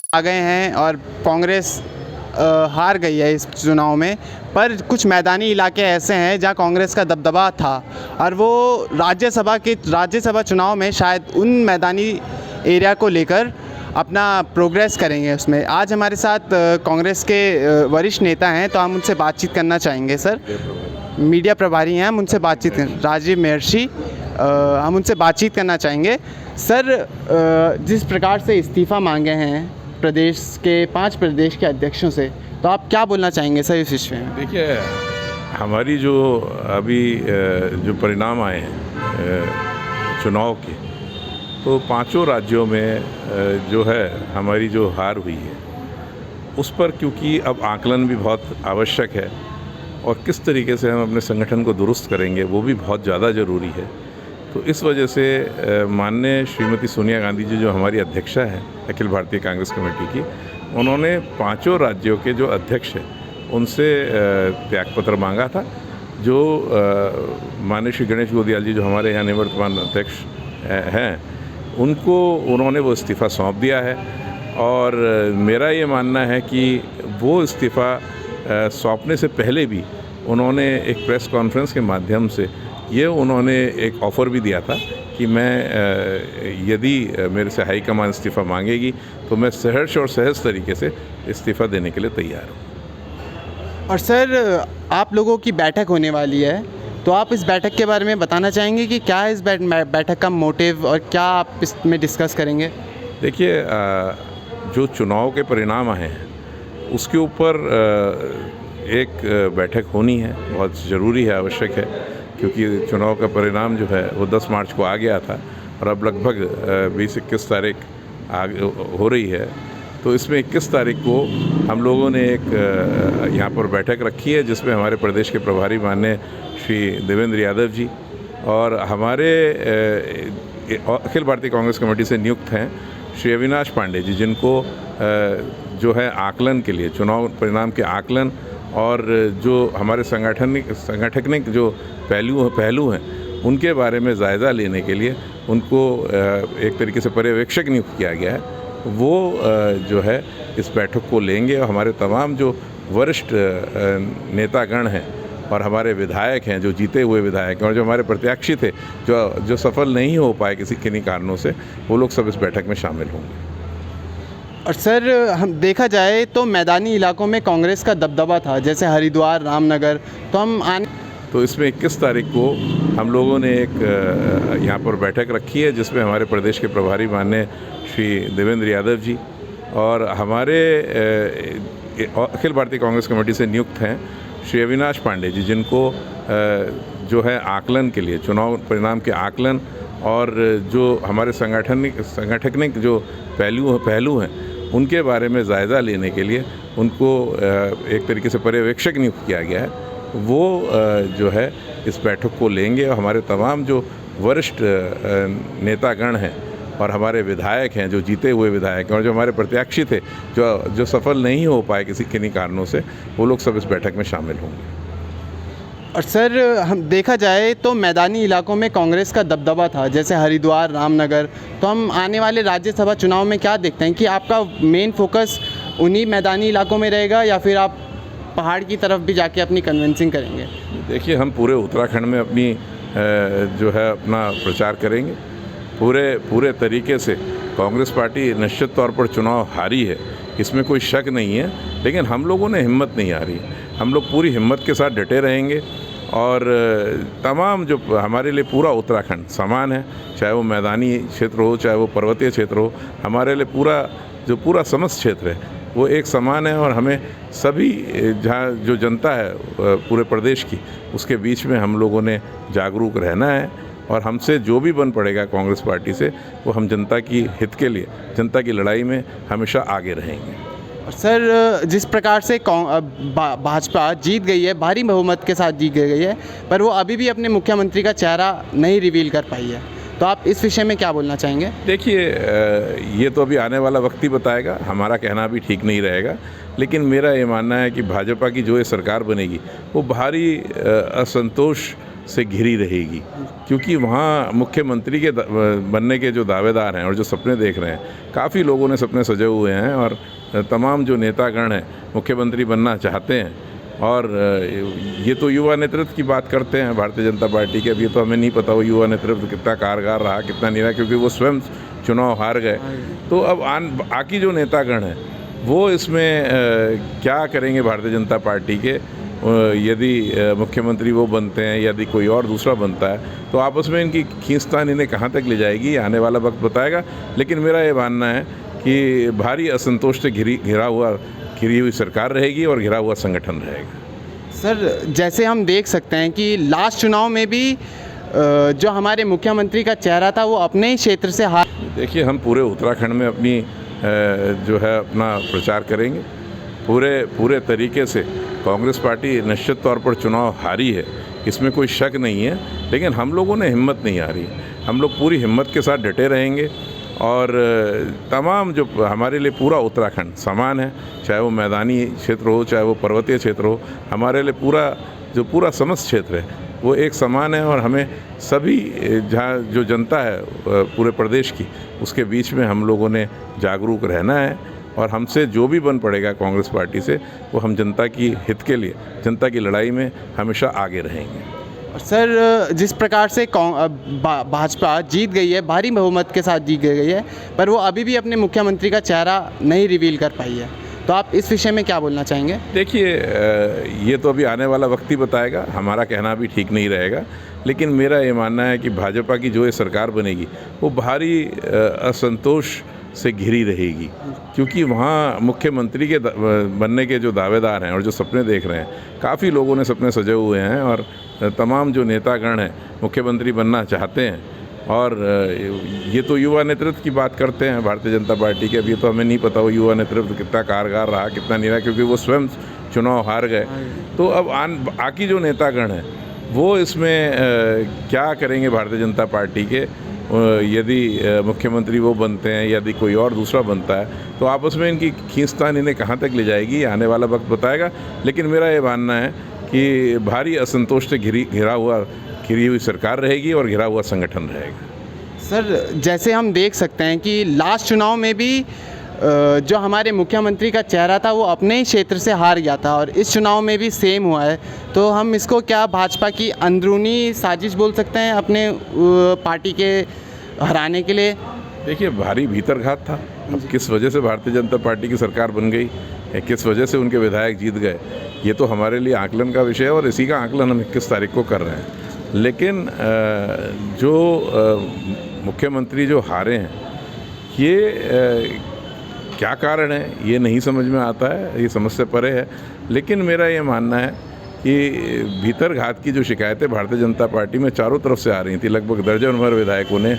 आ गए हैं और कांग्रेस हार गई है इस चुनाव में। पर कुछ मैदानी इलाके ऐसे हैं जहां कांग्रेस का दबदबा था और वो राज्यसभा चुनाव में शायद उन मैदानी एरिया को लेकर अपना प्रोग्रेस करेंगे उसमें। आज हमारे साथ कांग्रेस के वरिष्ठ नेता हैं, तो हम उनसे बातचीत करना चाहेंगे। सर, मीडिया प्रभारी हैं, हम उनसे बातचीत कर राजीव महर्षि, हम उनसे बातचीत करना चाहेंगे। सर, जिस प्रकार से इस्तीफ़ा मांगे हैं प्रदेश के 5 प्रदेश के अध्यक्षों से, तो आप क्या बोलना चाहेंगे सर इस विषय में? देखिए, हमारी जो अभी जो परिणाम आए हैं चुनाव के, तो 5 राज्यों में जो है हमारी जो हार हुई है उस पर, क्योंकि अब आकलन भी बहुत आवश्यक है और किस तरीके से हम अपने संगठन को दुरुस्त करेंगे वो भी बहुत ज़्यादा ज़रूरी है। तो इस वजह से माननीय श्रीमती सोनिया गांधी जी, जो हमारी अध्यक्षा हैं अखिल भारतीय कांग्रेस कमेटी की, उन्होंने 5 राज्यों के जो अध्यक्ष हैं उनसे त्यागपत्र मांगा था। जो माननीय श्री गणेश गोदियाल जी, जो हमारे यहाँ निवर्तमान अध्यक्ष हैं, उनको उन्होंने वो इस्तीफ़ा सौंप दिया है। और मेरा ये मानना है कि वो इस्तीफ़ा सौंपने से पहले भी उन्होंने एक प्रेस कॉन्फ्रेंस के माध्यम से ये उन्होंने एक ऑफ़र भी दिया था कि मैं यदि मेरे से हाईकमान इस्तीफ़ा मांगेगी तो मैं सहर्ष और सहज तरीके से इस्तीफ़ा देने के लिए तैयार हूँ। और सर, आप लोगों की बैठक होने वाली है, तो आप इस बैठक के बारे में बताना चाहेंगे कि क्या है इस बैठक का मोटिव और क्या आप इसमें डिस्कस करेंगे? देखिए, जो चुनाव के परिणाम आए हैं उसके ऊपर एक बैठक होनी है, बहुत ज़रूरी है, आवश्यक है, क्योंकि चुनाव का परिणाम जो है वो 10 मार्च को आ गया था और अब लगभग 20-21 तारीख हो रही है। तो इसमें 21 तारीख को हम लोगों ने एक यहाँ पर बैठक रखी है, जिसमें हमारे प्रदेश के प्रभारी माननीय श्री देवेंद्र यादव जी और हमारे अखिल भारतीय कांग्रेस कमेटी से नियुक्त हैं श्री अविनाश पांडे जी, जिनको जो है आकलन के लिए, चुनाव परिणाम के आकलन और जो हमारे संगठनिक जो पहलू हैं उनके बारे में जायज़ा लेने के लिए उनको एक तरीके से पर्यवेक्षक नियुक्त किया गया है। वो जो है इस बैठक को लेंगे और हमारे तमाम जो वरिष्ठ नेतागण हैं और हमारे विधायक हैं, जो जीते हुए विधायक हैं और जो हमारे प्रत्याशी थे, जो सफल नहीं हो पाए किन्हीं कारणों से, वो लोग सब इस बैठक में शामिल होंगे। और सर, हम देखा जाए तो मैदानी इलाकों में कांग्रेस का दबदबा था, जैसे हरिद्वार, रामनगर, तो इसमें 21 तारीख को हम लोगों ने एक यहाँ पर बैठक रखी है, जिसमें हमारे प्रदेश के प्रभारी माननीय श्री देवेंद्र यादव जी और हमारे अखिल भारतीय कांग्रेस कमेटी से नियुक्त हैं श्री अविनाश पांडे जी, जिनको जो है आकलन के लिए, चुनाव परिणाम के आकलन और जो हमारे संगठनिक जो पहलू हैं उनके बारे में जायज़ा लेने के लिए उनको एक तरीके से पर्यवेक्षक नियुक्त किया गया है। वो जो है इस बैठक को लेंगे और हमारे तमाम जो वरिष्ठ नेतागण हैं और हमारे विधायक हैं, जो जीते हुए विधायक हैं और जो हमारे प्रत्याशी थे, जो सफल नहीं हो पाए किन्हीं कारणों से, वो लोग सब इस बैठक में शामिल होंगे। और सर, हम देखा जाए तो मैदानी इलाकों में कांग्रेस का दबदबा था, जैसे हरिद्वार, रामनगर, तो हम आने वाले राज्यसभा चुनाव में क्या देखते हैं कि आपका मेन फोकस उन्हीं मैदानी इलाकों में रहेगा या फिर आप पहाड़ की तरफ भी जाके अपनी कन्विंसिंग करेंगे? देखिए, हम पूरे उत्तराखंड में अपनी जो है अपना प्रचार करेंगे पूरे तरीके से। कांग्रेस पार्टी निश्चित तौर पर चुनाव हारी है, इसमें कोई शक नहीं है, लेकिन हम लोगों ने हिम्मत नहीं हारी। हम लोग पूरी हिम्मत के साथ डटे रहेंगे और तमाम जो हमारे लिए पूरा उत्तराखंड समान है, चाहे वो मैदानी क्षेत्र हो, चाहे वो पर्वतीय क्षेत्र हो, हमारे लिए पूरा समस्त क्षेत्र है वो एक समान है। और हमें सभी जहाँ जो जनता है पूरे प्रदेश की, उसके बीच में हम लोगों ने जागरूक रहना है और हमसे जो भी बन पड़ेगा कांग्रेस पार्टी से, वो हम जनता की हित के लिए, जनता की लड़ाई में हमेशा आगे रहेंगे। और सर, जिस प्रकार से भाजपा जीत गई है, भारी बहुमत के साथ जीत गई है, पर वो अभी भी अपने मुख्यमंत्री का चेहरा नहीं रिवील कर पाई है, तो आप इस विषय में क्या बोलना चाहेंगे? देखिए, ये तो अभी आने वाला वक्त ही बताएगा, हमारा कहना भी ठीक नहीं रहेगा, लेकिन मेरा ये मानना है कि भाजपा की जो ये सरकार बनेगी वो भारी असंतोष से घिरी रहेगी, क्योंकि वहाँ मुख्यमंत्री के बनने के जो दावेदार हैं और जो सपने देख रहे हैं, काफ़ी लोगों ने सपने सजे हुए हैं और तमाम जो नेतागण हैं मुख्यमंत्री बनना चाहते हैं। और ये तो युवा नेतृत्व की बात करते हैं भारतीय जनता पार्टी के। अब ये तो हमें नहीं पता वो युवा नेतृत्व कितना कारगर रहा, कितना नहीं रहा, क्योंकि वो स्वयं चुनाव हार गए। तो अब बाकी जो नेतागण हैं वो इसमें क्या करेंगे भारतीय जनता पार्टी के, यदि मुख्यमंत्री वो बनते हैं, यदि कोई और दूसरा बनता है, तो आपस में इनकी खींचतान इन्हें कहाँ तक ले जाएगी आने वाला वक्त बताएगा। लेकिन मेरा ये मानना है कि भारी असंतोष से घिरी हुई सरकार रहेगी और घिरा हुआ संगठन रहेगा। सर, जैसे हम देख सकते हैं कि लास्ट चुनाव में भी जो हमारे मुख्यमंत्री का चेहरा था वो अपने ही क्षेत्र से हार। देखिए, हम पूरे उत्तराखंड में अपनी जो है अपना प्रचार करेंगे पूरे तरीके से। कांग्रेस पार्टी निश्चित तौर पर चुनाव हारी है, इसमें कोई शक नहीं है, लेकिन हम लोगों ने हिम्मत नहीं हारी। हम लोग पूरी हिम्मत के साथ डटे रहेंगे और तमाम जो हमारे लिए पूरा उत्तराखंड समान है, चाहे वो मैदानी क्षेत्र हो, चाहे वो पर्वतीय क्षेत्र हो, हमारे लिए पूरा समस्त क्षेत्र है वो एक समान है। और हमें सभी जहाँ जो जनता है पूरे प्रदेश की, उसके बीच में हम लोगों ने जागरूक रहना है और हमसे जो भी बन पड़ेगा कांग्रेस पार्टी से, वो हम जनता की हित के लिए, जनता की लड़ाई में हमेशा आगे रहेंगे। सर, जिस प्रकार से भाजपा जीत गई है, भारी बहुमत के साथ जीत गई है, पर वो अभी भी अपने मुख्यमंत्री का चेहरा नहीं रिवील कर पाई है, तो आप इस विषय में क्या बोलना चाहेंगे? देखिए, ये तो अभी आने वाला वक्त ही बताएगा, हमारा कहना भी ठीक नहीं रहेगा। लेकिन मेरा ये मानना है कि भाजपा की जो ये सरकार बनेगी वो भारी असंतोष से घिरी रहेगी, क्योंकि वहाँ मुख्यमंत्री के बनने के जो दावेदार हैं और जो सपने देख रहे हैं, काफ़ी लोगों ने सपने सजे हुए हैं और तमाम जो नेतागण हैं मुख्यमंत्री बनना चाहते हैं। और ये तो युवा नेतृत्व की बात करते हैं भारतीय जनता पार्टी के। अब ये तो हमें नहीं पता वो युवा नेतृत्व कितना कारगर रहा, कितना नहीं रहा, क्योंकि वो स्वयं चुनाव हार गए। तो अब बाकी जो नेतागण हैं वो इसमें क्या करेंगे भारतीय जनता पार्टी के, यदि मुख्यमंत्री वो बनते हैं, यदि कोई और दूसरा बनता है, तो आपस में इनकी खींचतान इन्हें कहाँ तक ले जाएगी आने वाला वक्त बताएगा। लेकिन मेरा ये मानना है कि भारी असंतोष से घिरी हुई सरकार रहेगी और घिरा हुआ संगठन रहेगा। सर, जैसे हम देख सकते हैं कि लास्ट चुनाव में भी जो हमारे मुख्यमंत्री का चेहरा था वो अपने ही क्षेत्र से हार गया था और इस चुनाव में भी सेम हुआ है, तो हम इसको क्या भाजपा की अंदरूनी साजिश बोल सकते हैं अपने पार्टी के हराने के लिए? देखिए, भारी भीतरघात था। अब किस वजह से भारतीय जनता पार्टी की सरकार बन गई, किस वजह से उनके विधायक जीत गए, ये तो हमारे लिए आकलन का विषय है और इसी का आकलन हम 21 तारीख को कर रहे हैं। लेकिन जो मुख्यमंत्री जो हारे हैं, ये क्या कारण है ये नहीं समझ में आता है, ये समझ से परे है। लेकिन मेरा ये मानना है कि भीतरघात की जो शिकायतें भारतीय जनता पार्टी में चारों तरफ से आ रही थी, लगभग दर्जन भर विधायकों ने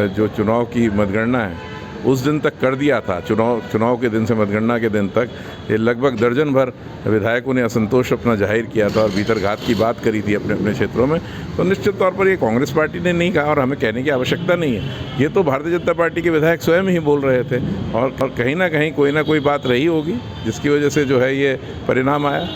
जो चुनाव की मतगणना है उस दिन तक कर दिया था। चुनाव के दिन से मतगणना के दिन तक ये लगभग दर्जन भर विधायकों ने असंतोष अपना जाहिर किया था और भीतरघात की बात करी थी अपने अपने क्षेत्रों में। तो निश्चित तौर पर ये कांग्रेस पार्टी ने नहीं कहा और हमें कहने की आवश्यकता नहीं है, ये तो भारतीय जनता पार्टी के विधायक स्वयं ही बोल रहे थे और कहीं ना कहीं कोई ना कोई बात रही होगी जिसकी वजह से जो है ये परिणाम आया।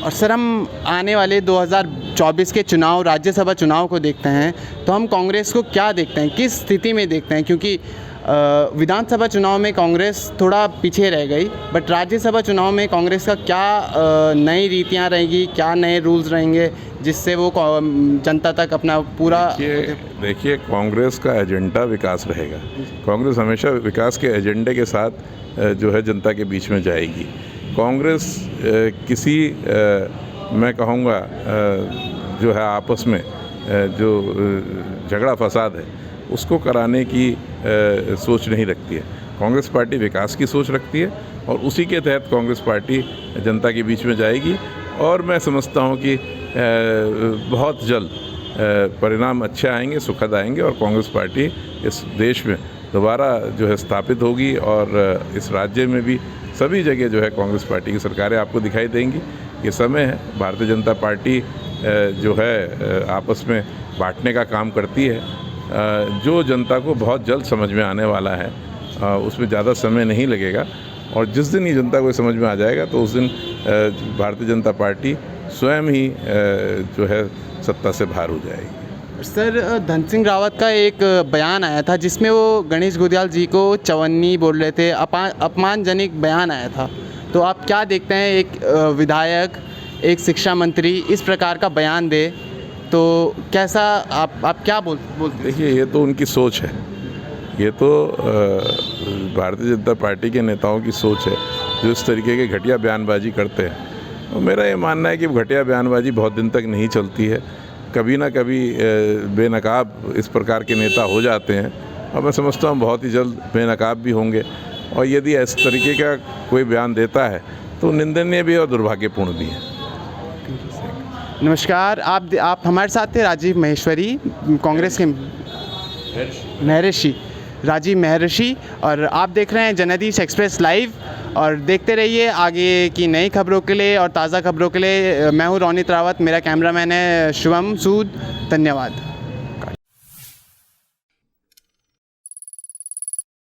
और सर, हम आने वाले 2024 के चुनाव, राज्यसभा चुनाव को देखते हैं तो हम कांग्रेस को क्या देखते हैं, किस स्थिति में देखते हैं? क्योंकि विधानसभा चुनाव में कांग्रेस थोड़ा पीछे रह गई, बट राज्यसभा चुनाव में कांग्रेस का क्या नई रीतियां रहेंगी, क्या नए रूल्स रहेंगे जिससे वो जनता तक अपना पूरा। देखिए, कांग्रेस का एजेंडा विकास रहेगा। कांग्रेस हमेशा विकास के एजेंडे के साथ जो है जनता के बीच में जाएगी। कांग्रेस किसी मैं कहूँगा जो है आपस में जो झगड़ा फसाद है उसको कराने की सोच नहीं रखती है। कांग्रेस पार्टी विकास की सोच रखती है और उसी के तहत कांग्रेस पार्टी जनता के बीच में जाएगी और मैं समझता हूँ कि बहुत जल्द परिणाम अच्छे आएंगे, सुखद आएंगे और कांग्रेस पार्टी इस देश में दोबारा जो है स्थापित होगी और इस राज्य में भी सभी जगह जो है कांग्रेस पार्टी की सरकारें आपको दिखाई देंगी। ये समय है, भारतीय जनता पार्टी जो है आपस में बांटने का काम करती है, जो जनता को बहुत जल्द समझ में आने वाला है, उसमें ज़्यादा समय नहीं लगेगा और जिस दिन ये जनता को समझ में आ जाएगा तो उस दिन भारतीय जनता पार्टी स्वयं ही जो है सत्ता से बाहर हो जाएगी। सर धन सिंह रावत का एक बयान आया था जिसमें वो गणेश गोदियाल जी को चवन्नी बोल रहे थे, अपमानजनक बयान आया था। तो आप क्या देखते हैं एक विधायक, एक शिक्षा मंत्री इस प्रकार का बयान दे, तो कैसा आप क्या बोलते हैं? देखिए, ये तो उनकी सोच है, ये तो भारतीय जनता पार्टी के नेताओं की सोच है जो इस तरीके के घटिया बयानबाजी करते हैं। और मेरा ये मानना है कि घटिया बयानबाजी बहुत दिन तक नहीं चलती है, कभी ना कभी बेनकाब इस प्रकार के नेता हो जाते हैं, और मैं समझता हूँ बहुत ही जल्द बेनकाब भी होंगे। और यदि इस तरीके का कोई बयान देता है तो निंदनीय भी और दुर्भाग्यपूर्ण भी है। नमस्कार, आप हमारे साथ थे राजीव महेश्वरी, कांग्रेस के महर्षि राजीव महर्षि, और आप देख रहे हैं जनहित एक्सप्रेस लाइव। और देखते रहिए आगे की नई खबरों के लिए और ताज़ा खबरों के लिए। मैं हूं रोनित रावत, मेरा कैमरामैन है शुभम सूद। धन्यवाद।